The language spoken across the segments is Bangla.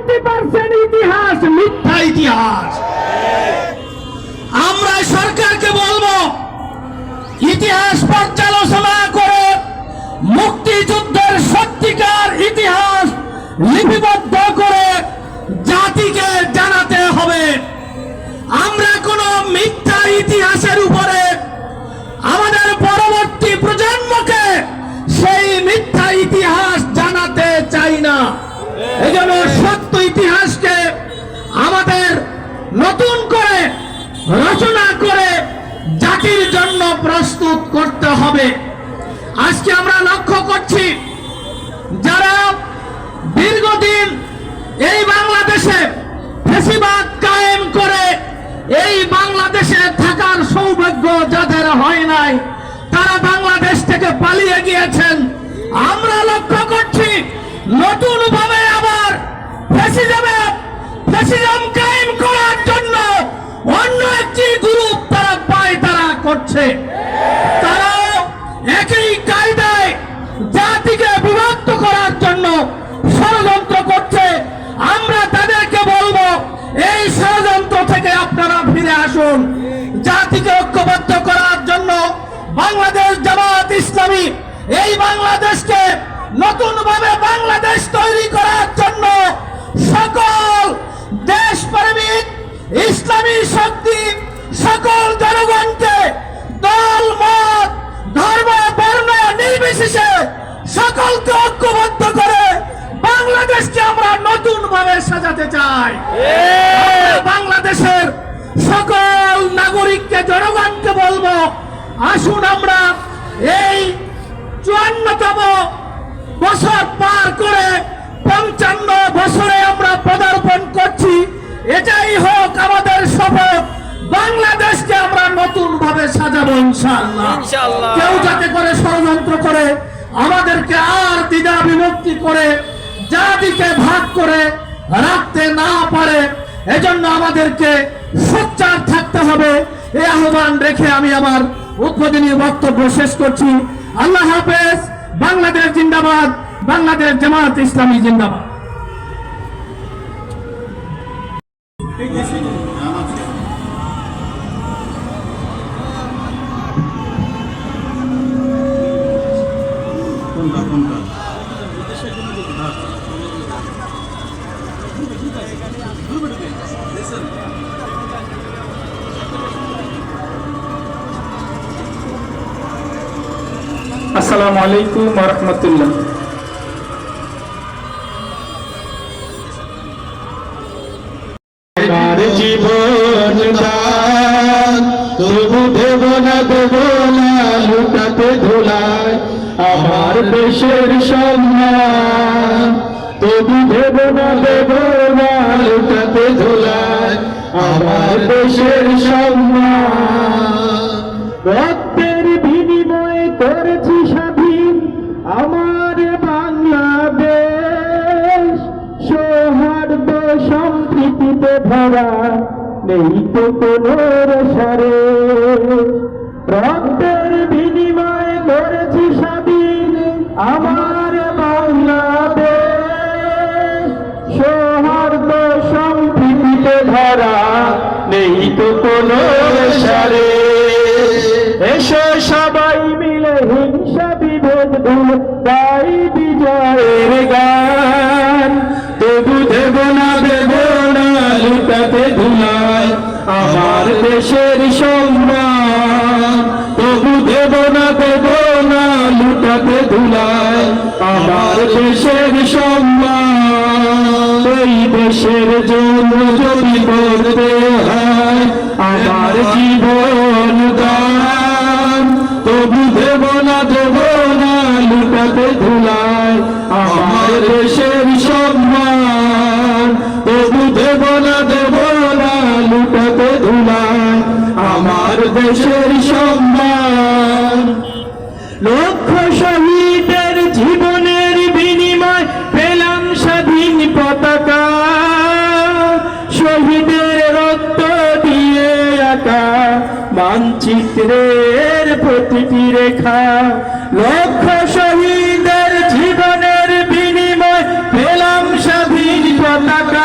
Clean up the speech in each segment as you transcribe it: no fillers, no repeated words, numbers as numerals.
90% ইতিহাস মিথ্যা ইতিহাস। আমরা সরকারকে বলবো, ইতিহাস পর্যালোচনা করে মুক্তিযুদ্ধের সত্যিকার ইতিহাস লিপিবদ্ধ করে জাতিকে জানাতে হবে। আমরা কোনো মিথ্যা ইতিহাসের উপরে আমাদের পরবর্তী প্রজন্মকে সেই মিথ্যা ইতিহাস জানাতে চাই না। এজন্য সত্য ইতিহাসকে আমাদের নতুন করে রচনা করে জাতির জন্য প্রস্তুত করতে হবে। আজকে আমরা লক্ষ্য করছি, যারা দীর্ঘদিন এই বাংলাদেশে ফ্যাসিবাদ কায়েম করে এই বাংলাদেশে থাকার সৌভাগ্য যাদের হয় নাই, তারা বাংলাদেশ থেকে পালিয়ে গিয়েছেন। আমরা লক্ষ্য করছি নতুন ভাবে আবার ফ্যাসিজম কায়েম করার জন্য অন্য একটি গ্রুপ তারা পায়তারা করছে। তারা একই কায়দায় জাতিকে বিভক্ত করার জন্য ষড়যন্ত্র করছে। আমরা তাদেরকে বলবো, এই ষড়যন্ত্র থেকে আপনারা ফিরে আসুন। জাতিকে ঐক্যবদ্ধ করার জন্য বাংলাদেশ জামাত ইসলামী এই বাংলাদেশকে নতুন ভাবে বাংলাদেশ তৈরি করার জন্য সকল দেশপ্রেমিক ইসলামী শক্তি সকল জনগণকে দল মত ধর্ম বর্ণ নির্বিশেষে সকলকে ঐক্যবদ্ধ করে বাংলাদেশকে আমরা নতুন ভাবে সাজাতে চাই। বাংলাদেশের সকল নাগরিককে জনগণকে বলবো, আসুন আমরা এই 54তম বছর পার করে 55 বছরে আমরা পদার্পণ করছি। এটাই হোক আমাদের শপথ, বাংলাদেশকে আমরা নতুন ভাবে সাজাবো ইনশাআল্লাহ। কেউ যাতে করে ষড়যন্ত্র করে আমাদেরকে আর দ্বিধা বিভক্তি করে জাতিকে ভাগ করে রাখতে না পারে, এজন্য আমাদেরকে সোচ্চার থাকতে হবে। এই আহ্বান রেখে আমি আমার উদ্বোধনী বক্তব্য শেষ করছি। আল্লাহ হাফেজ। বাংলাদেশ জিন্দাবাদ, বাংলাদেশ জামাত ইসলামী জিন্দাবাদ। আসসালামু আলাইকুম ওয়া রাহমাতুল্লাহ। জীবন দান তবু দেব না লুটাতে ধুলায় আমার দেশের সম্মান, তবু দেব না লুটাতে ধুলায় আমার দেশের সম্মান। রক্তের বিনিময়ে করেছি স্বাধীন আমার বাংলাদেশ, সৌহার্দ্য সম্প্রীতিতে ভরা নেই তো কোনো সারে। রক্তের বিনিময়ে করেছি স্বাধীন আমার বাংলাদেশ, সৌহার্দ্য সম্প্রীতিতে ভরা নেই তো কোনো সারে। এসো সবাই মিলে হিংসা বিভেদ ভুলে গাই বিজয়ের গান, তবু দেব না লুটাতে ধুলায় আমার দেশের সম্মান, তবু দেব না লুটাতে ধুলায় আমার দেশের সম্মান। এই দেশের জন্য যদি করতে হয় আমার জীবন দান, তবু দেব না লুটাতে ধুলায় আমার দেশের সম্মান, তবু দেব না লুটাতে ধুলায় আমার দেশের সম্মান। লক্ষ শহীদের জীবনের বিনিময় পেলাম স্বাধীন পতাকা, শহীদের রক্ত দিয়ে আঁকা মানচিত্রের প্রতিটি রেখা। লক্ষ শহীদের জীবনের বিনিময় পেলাম স্বাধীন পতাকা,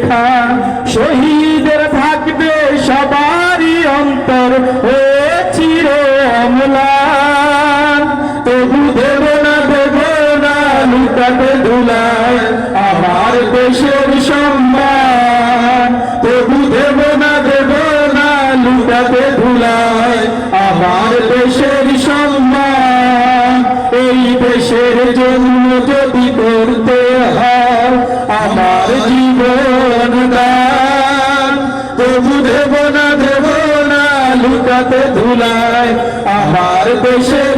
রেখা শহীদের থাকবে সবারই অন্তর ও চির অম্লান। তবু দেব না লুটাতে ধুলায় আমার দেশের সম্মান। তবু দেব না লুটাতে ধুলায় আমার দেশের সম্মান। এই দেশের জন্য যদি করতে হয় আমার জীবন দান, তবু দেব না লুটাতে ধুলায় আমার দেশের